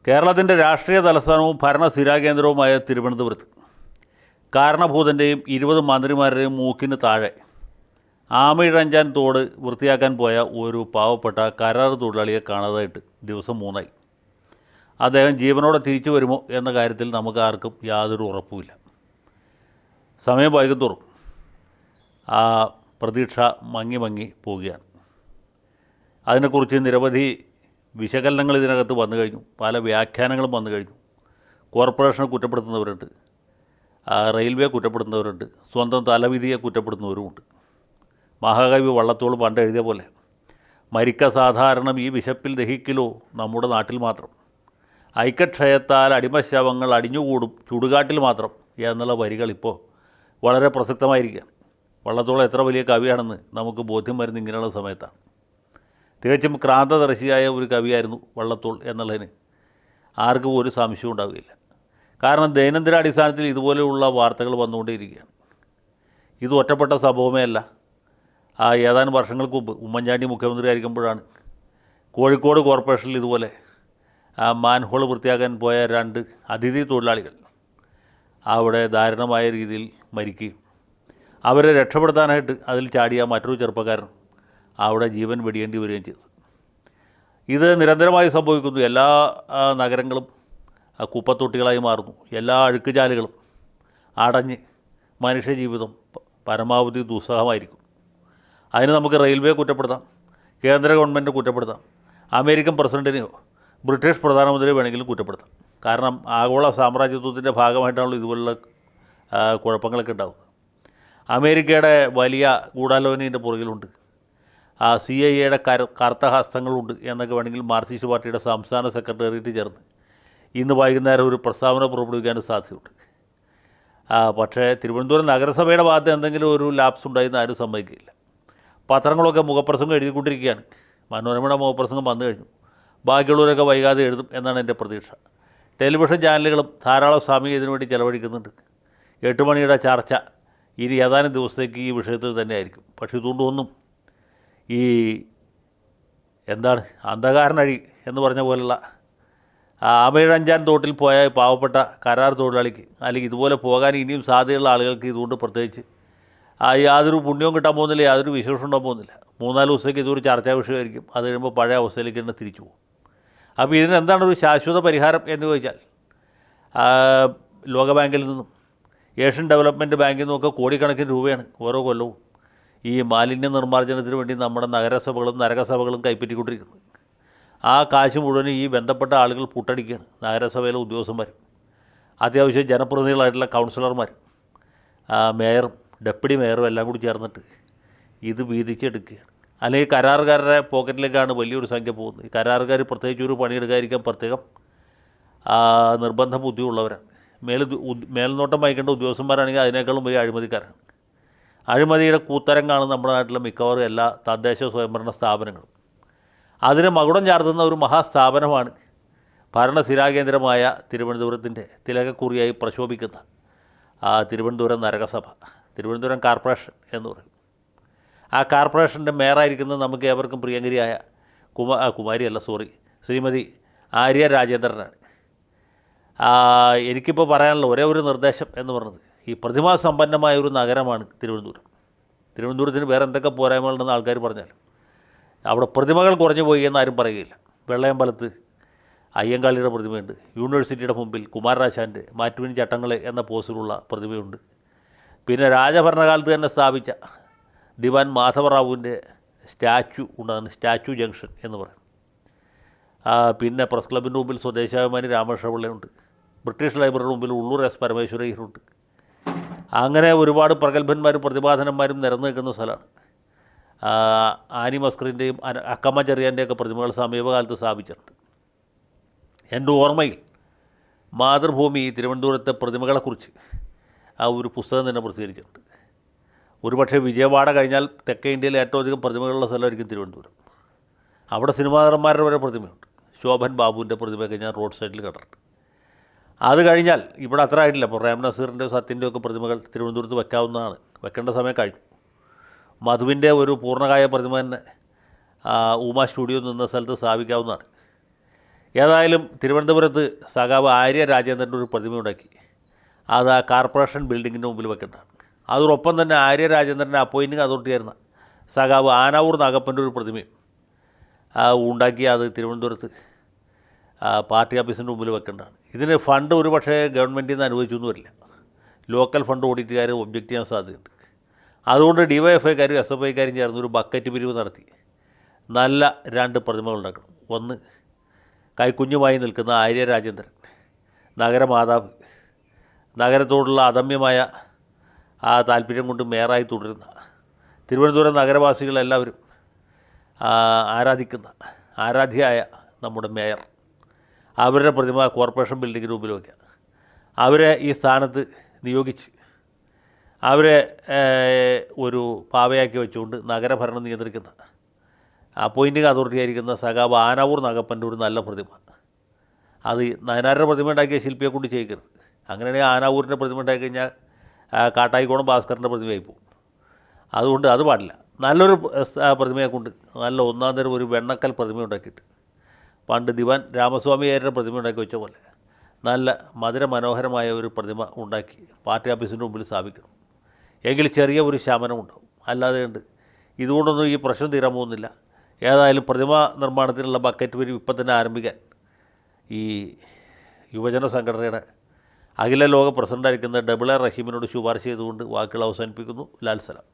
കേരളത്തിൻ്റെ രാഷ്ട്രീയ തലസ്ഥാനവും ഭരണസ്ഥിരാകേന്ദ്രവുമായ തിരുവനന്തപുരത്ത് കാരണഭൂതൻ്റെയും 20 മന്ത്രിമാരുടെയും മൂക്കിന് താഴെ ആമയിഴഞ്ചാൻ തോട് വൃത്തിയാക്കാൻ പോയ ഒരു പാവപ്പെട്ട കരാർ തൊഴിലാളിയെ കാണാതായിട്ട് ദിവസം 3 ആയി. അദ്ദേഹം ജീവനോടെ തിരിച്ചു വരുമോ എന്ന കാര്യത്തിൽ നമുക്ക് ആർക്കും യാതൊരു ഉറപ്പുമില്ല. സമയം വൈകുന്തോറും ആ പ്രതീക്ഷ മങ്ങി പോവുകയാണ്. അതിനെക്കുറിച്ച് നിരവധി വിശകലനങ്ങൾ ഇതിനകത്ത് വന്നു കഴിഞ്ഞു. പല വ്യാഖ്യാനങ്ങളും വന്നു കഴിഞ്ഞു. കോർപ്പറേഷനെ കുറ്റപ്പെടുത്തുന്നവരുണ്ട്, റെയിൽവേ കുറ്റപ്പെടുത്തുന്നവരുണ്ട്, സ്വന്തം തലവിധിയെ കുറ്റപ്പെടുത്തുന്നവരുമുണ്ട്. മഹാകവി വള്ളത്തോൾ പണ്ട് എഴുതിയ പോലെ മരിക്ക സാധാരണം ഈ വിശപ്പിൽ ദഹിക്കിലോ നമ്മുടെ നാട്ടിൽ മാത്രം, ഐക്യക്ഷയത്താൽ അടിമശവങ്ങൾ അടിഞ്ഞുകൂടും ചുടുകാട്ടിൽ മാത്രം എന്നുള്ള വരികൾ ഇപ്പോൾ വളരെ പ്രസക്തമായിരിക്കുകയാണ്. വള്ളത്തോൾ എത്ര വലിയ കവിയാണെന്ന് നമുക്ക് ബോധ്യം വരുന്ന ഇങ്ങനെയുള്ള സമയത്താണ്. തികച്ചും ക്രാന്തദർശിയായ ഒരു കവിയായിരുന്നു വള്ളത്തോൾ എന്നുള്ളതിന് ആർക്കും ഒരു സംശയവും ഉണ്ടാവുകയില്ല. കാരണം ദൈനംദിനാടിസ്ഥാനത്തിൽ ഇതുപോലെയുള്ള വാർത്തകൾ വന്നുകൊണ്ടേയിരിക്കുകയാണ്. ഇത് ഒറ്റപ്പെട്ട സംഭവമേ അല്ല. ഏതാനും വർഷങ്ങൾക്ക് മുമ്പ് ഉമ്മൻചാണ്ടി മുഖ്യമന്ത്രി ആയിരിക്കുമ്പോഴാണ് കോഴിക്കോട് കോർപ്പറേഷനിൽ ഇതുപോലെ മാൻഹോൾ വൃത്തിയാക്കാൻ പോയ 2 അതിഥി തൊഴിലാളികൾ അവിടെ ദാരുണമായ രീതിയിൽ മരിക്കുകയും അവരെ രക്ഷപ്പെടുത്താനായിട്ട് അതിൽ ചാടിയ മറ്റൊരു ചെറുപ്പക്കാരൻ അവിടെ ജീവൻ വെടിയേണ്ടി വരികയും ചെയ്തു. ഇത് നിരന്തരമായി സംഭവിക്കുന്നു. എല്ലാ നഗരങ്ങളും കുപ്പത്തൊട്ടികളായി മാറുന്നു. എല്ലാ അഴുക്കുചാലുകളും അടഞ്ഞ് മനുഷ്യജീവിതം പരമാവധി ദുസ്സഹമായിരിക്കും. അതിന് നമുക്ക് റെയിൽവേ കുറ്റപ്പെടുത്താം, കേന്ദ്ര ഗവൺമെൻറ് കുറ്റപ്പെടുത്താം, അമേരിക്കൻ പ്രസിഡൻറ്റിനെയോ ബ്രിട്ടീഷ് പ്രധാനമന്ത്രിയോ വേണമെങ്കിലും കുറ്റപ്പെടുത്താം. കാരണം ആഗോള സാമ്രാജ്യത്വത്തിൻ്റെ ഭാഗമായിട്ടാണല്ലോ ഇതുപോലുള്ള കുഴപ്പങ്ങളൊക്കെ ഉണ്ടാകുന്നത്. അമേരിക്കയുടെ വലിയ ഗൂഢാലോചനയുടെ പുറകിലുണ്ട്, CIA കറുത്ത ഹസ്തങ്ങളുണ്ട് എന്നൊക്കെ വേണമെങ്കിൽ മാർക്സിസ്റ്റ് പാർട്ടിയുടെ സംസ്ഥാന സെക്രട്ടേറിയറ്റ് ചേർന്ന് ഇന്ന് വൈകുന്നേരം ഒരു പ്രസ്താവന പുറപ്പെടുവിക്കാൻ സാധ്യതയുണ്ട്. പക്ഷേ തിരുവനന്തപുരം നഗരസഭയുടെ ഭാഗത്ത് എന്തെങ്കിലും ഒരു ലാപ്സ് ഉണ്ടായിരുന്ന ആരും സമ്മതിക്കില്ല. പത്രങ്ങളൊക്കെ മുഖപ്രസംഗം എഴുതിക്കൊണ്ടിരിക്കുകയാണ്. മനോരമയുടെ മുഖപ്രസംഗം വന്നു കഴിഞ്ഞു. ബാക്കിയുള്ളവരൊക്കെ വൈകാതെ എഴുതും എന്നാണ് എൻ്റെ പ്രതീക്ഷ. ടെലിവിഷൻ ചാനലുകളും ധാരാളം സമയം ഇതിനു വേണ്ടി ചിലവഴിക്കുന്നുണ്ട്. 8 മണിയുടെ ചർച്ച ഇനി ഏതാനും ദിവസത്തേക്ക് ഈ വിഷയത്തിൽ തന്നെ ആയിരിക്കും. പക്ഷേ ഇതുകൊണ്ടൊന്നും ഈ അന്ധകാരനഴി എന്ന് പറഞ്ഞ പോലുള്ള ആമയിഴഞ്ചാൻ തോട്ടിൽ പോയ പാവപ്പെട്ട കരാർ തൊഴിലാളിക്ക് അല്ലെങ്കിൽ ഇതുപോലെ പോകാൻ ഇനിയും സാധ്യതയുള്ള ആളുകൾക്ക് ഇതുകൊണ്ട് പ്രത്യേകിച്ച് യാതൊരു പുണ്യവും കിട്ടാൻ പോകുന്നില്ല, യാതൊരു വിശേഷം ഉണ്ടാകാൻ പോകുന്നില്ല. 3-4 ദിവസത്തേക്ക് ഇതൊരു ചർച്ചാ വിഷയമായിരിക്കും. അത് കഴിയുമ്പോൾ പഴയ അവസ്ഥയിലേക്ക് തന്നെ തിരിച്ചു പോകും. അപ്പോൾ ഇതിന് എന്താണ് ശാശ്വത പരിഹാരം എന്ന് ചോദിച്ചാൽ ലോകബാങ്കിൽ നിന്നും ഏഷ്യൻ ഡെവലപ്മെൻറ്റ് ബാങ്കിൽ നിന്നുമൊക്കെ കോടിക്കണക്കിന് രൂപയാണ് ഓരോ കൊല്ലവും ഈ മാലിന്യ നിർമ്മാർജ്ജനത്തിന് വേണ്ടി നമ്മുടെ നഗരസഭകളും നരകസഭകളും കൈപ്പറ്റിക്കൊണ്ടിരിക്കുന്നത്. ആ കാശ് മുഴുവനും ഈ ബന്ധപ്പെട്ട ആളുകൾ പൂട്ടടിക്കുകയാണ്. നഗരസഭയിലെ ഉദ്യോഗസ്ഥന്മാരും അത്യാവശ്യം ജനപ്രതിനിധികളായിട്ടുള്ള കൗൺസിലർമാരും മേയറും ഡെപ്യൂട്ടി മേയറും എല്ലാം കൂടി ചേർന്നിട്ട് ഇത് വീതിച്ചെടുക്കുകയാണ്. അല്ലെങ്കിൽ കരാറുകാരുടെ പോക്കറ്റിലേക്കാണ് വലിയൊരു സംഖ്യ പോകുന്നത്. ഈ കരാറുകാർ പ്രത്യേകിച്ച് ഒരു പണിയെടുക്കാതിരിക്കാൻ പ്രത്യേകം നിർബന്ധ ബുദ്ധിയുള്ളവരാണ്. മേൽനോട്ടം വഹിക്കേണ്ട ഉദ്യോഗസ്ഥന്മാരാണെങ്കിൽ അതിനേക്കാളും വലിയ അഴിമതിക്കാരാണ്. അഴിമതിയുടെ കൂത്തരങ്ങാണ് നമ്മുടെ നാട്ടിലെ മിക്കവാറും എല്ലാ തദ്ദേശ സ്വയംഭരണ സ്ഥാപനങ്ങളും. അതിന് മകുടം ചാർത്തുന്ന ഒരു മഹാസ്ഥാപനമാണ് ഭരണസ്ഥിരാകേന്ദ്രമായ തിരുവനന്തപുരത്തിൻ്റെ തിലകക്കുറിയായി പ്രശോഭിക്കുന്ന തിരുവനന്തപുരം നരകസഭ, തിരുവനന്തപുരം കോർപ്പറേഷൻ എന്ന് പറയും. ആ കോർപ്പറേഷൻ്റെ മേയറായിരിക്കുന്നത് നമുക്ക് ഏവർക്കും പ്രിയങ്കരിയായ ശ്രീമതി ആര്യ രാജേന്ദ്രനാണ്. എനിക്കിപ്പോൾ പറയാനുള്ള ഒരേ ഒരു നിർദ്ദേശം എന്ന് പറഞ്ഞത്, ഈ പ്രതിമാസമ്പന്നമായ ഒരു നഗരമാണ് തിരുവനന്തപുരം. തിരുവനന്തപുരത്തിന് വേറെ എന്തൊക്കെ പോരായ്മകളുണ്ടെന്ന് ആൾക്കാർ പറഞ്ഞാലും അവിടെ പ്രതിമകൾ കുറഞ്ഞു പോയി എന്നാരും പറയുകയില്ല. വെള്ളയമ്പലത്ത് അയ്യങ്കാളിയുടെ പ്രതിമയുണ്ട്. യൂണിവേഴ്സിറ്റിയുടെ മുമ്പിൽ കുമാരനാശാൻ്റെ മാറ്റുവിൻ ചട്ടങ്ങളെ എന്ന പോസിലുള്ള പ്രതിമയുണ്ട്. പിന്നെ രാജഭരണകാലത്ത് തന്നെ സ്ഥാപിച്ച ദിവാൻ മാധവറാവുവിൻ്റെ സ്റ്റാച്ചു ഉണ്ടാകുന്ന സ്റ്റാച്ചു ജംഗ്ഷൻ എന്ന് പറയും. പിന്നെ പ്രസ് ക്ലബിൻ്റെ മുമ്പിൽ സ്വദേശാഭിമാനി രാമകൃഷ്ണപിള്ളയുണ്ട്. ബ്രിട്ടീഷ് ലൈബ്രറിയുടെ മുമ്പിൽ ഉള്ളൂർ S പരമേശ്വരയ്യരുണ്ട്. അങ്ങനെ ഒരുപാട് പ്രഗത്ഭന്മാരും പ്രതിഭാധനന്മാരും നിരന്നു നിൽക്കുന്ന സ്ഥലമാണ്. ആനി മസ്കറിൻ്റെയും അക്കമ്മ ചെറിയാൻ്റെയൊക്കെ പ്രതിമകൾ സമീപകാലത്ത് സ്ഥാപിച്ചിട്ടുണ്ട്. എൻ്റെ ഓർമ്മയിൽ മാതൃഭൂമി തിരുവനന്തപുരത്തെ പ്രതിമകളെക്കുറിച്ച് ഒരു പുസ്തകം തന്നെ പ്രസിദ്ധീകരിച്ചിട്ടുണ്ട്. ഒരുപക്ഷെ വിജയവാഡ കഴിഞ്ഞാൽ തെക്കേ ഇന്ത്യയിലെ ഏറ്റവും അധികം പ്രതിമകളുള്ള സ്ഥലമായിരിക്കും തിരുവനന്തപുരം. അവിടെ സിനിമാ വരെ പ്രതിമയുണ്ട്. ശോഭൻ ബാബുവിൻ്റെ പ്രതിമയൊക്കെ ഞാൻ റോഡ് സൈഡിൽ കണ്ടിട്ടുണ്ട്. അത് കഴിഞ്ഞാൽ ഇവിടെ അത്ര ആയിട്ടില്ല. ഇപ്പോൾ പ്രേം നസീറിൻ്റെ സത്യൻ്റെ ഒക്കെ പ്രതിമകൾ തിരുവനന്തപുരത്ത് വെക്കാവുന്നതാണ്. വെക്കേണ്ട സമയം കഴിഞ്ഞു. മധുവിൻ്റെ ഒരു പൂർണ്ണകായ പ്രതിമ തന്നെ ഉമ സ്റ്റുഡിയോ നിന്ന സ്ഥലത്ത് സ്ഥാപിക്കാവുന്നതാണ്. ഏതായാലും തിരുവനന്തപുരത്ത് സഖാവ് ആര്യ രാജേന്ദ്രൻ്റെ ഒരു പ്രതിമ ഉണ്ടാക്കി. അത് ആ കോർപ്പറേഷൻ ബിൽഡിങ്ങിൻ്റെ മുമ്പിൽ വെക്കേണ്ടതാണ്. അതോടൊപ്പം തന്നെ ആര്യ രാജേന്ദ്രൻ്റെ അപ്പോയിൻറ്റിംഗ് അതോറിറ്റിയായിരുന്ന സഖാവ് ആനാവൂർ നാഗപ്പൻ്റെ ഒരു പ്രതിമയും ഉണ്ടാക്കി. അത് തിരുവനന്തപുരത്ത് പാർട്ടി ഓഫീസിൻ്റെ മുമ്പിൽ വെക്കേണ്ടതാണ്. ഇതിന് ഫണ്ട് ഒരു പക്ഷേ ഗവൺമെൻറ്റിൽ നിന്ന് അനുവദിച്ചൊന്നും വരില്ല. ലോക്കൽ ഫണ്ട് ഓഡിറ്റുകാർ ഒബ്ജക്റ്റ് ചെയ്യാൻ സാധ്യതയുണ്ട്. അതുകൊണ്ട് ഡിവൈഎഫ്ഐക്കാരും SFIക്കാരും ചേർന്ന് ഒരു ബക്കറ്റ് പിരിവ് നടത്തി നല്ല 2 പ്രതിമകൾ ഉണ്ടാക്കണം. ഒന്ന് കൈക്കുഞ്ഞുമായി നിൽക്കുന്ന ആര്യ രാജേന്ദ്രൻ, നഗരമാതാവ്, നഗരത്തോടുള്ള അദമ്യമായ ആ താല്പര്യം കൊണ്ട് മേയറായി തുടരുന്ന തിരുവനന്തപുരം നഗരവാസികളെല്ലാവരും ആരാധിക്കുന്ന ആരാധ്യയായ നമ്മുടെ മേയർ, അവരുടെ പ്രതിമ കോർപ്പറേഷൻ ബിൽഡിങ്ങിന് മുമ്പിൽ വയ്ക്കുക. അവരെ ഈ സ്ഥാനത്ത് നിയോഗിച്ച് അവരെ ഒരു പാവയാക്കി വെച്ചുകൊണ്ട് നഗരഭരണം നിയന്ത്രിക്കുന്ന അപ്പോയിൻറ്റിംഗ് അതോറിറ്റി ആയിരിക്കുന്ന സഖാവ് ആനാവൂർ നാഗപ്പൻ്റെ ഒരു നല്ല പ്രതിമ. അത് നയനാരുടെ പ്രതിമ ഉണ്ടാക്കിയ ശില്പിയെ കൊണ്ട് ചെയ്യിക്കരുത്. അങ്ങനെയാണെങ്കിൽ ആനാവൂരിൻ്റെ പ്രതിമ ഉണ്ടാക്കി കഴിഞ്ഞാൽ കാട്ടായിക്കോണം ഭാസ്കറിൻ്റെ പ്രതിമയായി പോകും. അതുകൊണ്ട് അത് പാടില്ല. നല്ലൊരു പ്രതിമയെ കൊണ്ട് നല്ല ഒന്നാം തരം ഒരു വെണ്ണക്കൽ പ്രതിമ ഉണ്ടാക്കിയിട്ട് പണ്ട് ദിവാൻ രാമസ്വാമിയാരുടെ പ്രതിമ ഉണ്ടാക്കി വെച്ച പോലെ നല്ല മധുരമനോഹരമായ ഒരു പ്രതിമ ഉണ്ടാക്കി പാർട്ടി ഓഫീസിൻ്റെ മുമ്പിൽ സ്ഥാപിക്കണം. എങ്കിൽ ചെറിയ ഒരു ശമനം ഉണ്ടാവും. അല്ലാതെ ഉണ്ട് ഇതുകൊണ്ടൊന്നും ഈ പ്രശ്നം തീരാൻ പോകുന്നില്ല. ഏതായാലും പ്രതിമ നിർമ്മാണത്തിനുള്ള ബക്കറ്റ് പിരിവ് ഇപ്പം തന്നെ ആരംഭിക്കാൻ ഈ യുവജന സംഘടനയുടെ അഖില ലോക പ്രസിഡൻ്റായിരിക്കുന്ന ഡബിൾ എ റഹീമിനോട് ശുപാർശ ചെയ്തുകൊണ്ട് വാക്കുകൾ അവസാനിപ്പിക്കുന്നു. ലാൽ സലാം.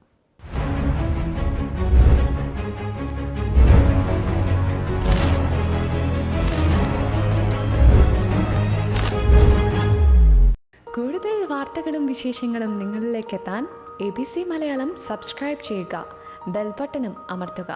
കൂടുതൽ വാർത്തകളും വിശേഷങ്ങളും നിങ്ങളിലേക്ക് എത്താൻ ABC മലയാളം സബ്സ്ക്രൈബ് ചെയ്യുക, ബെൽ ബട്ടണും അമർത്തുക.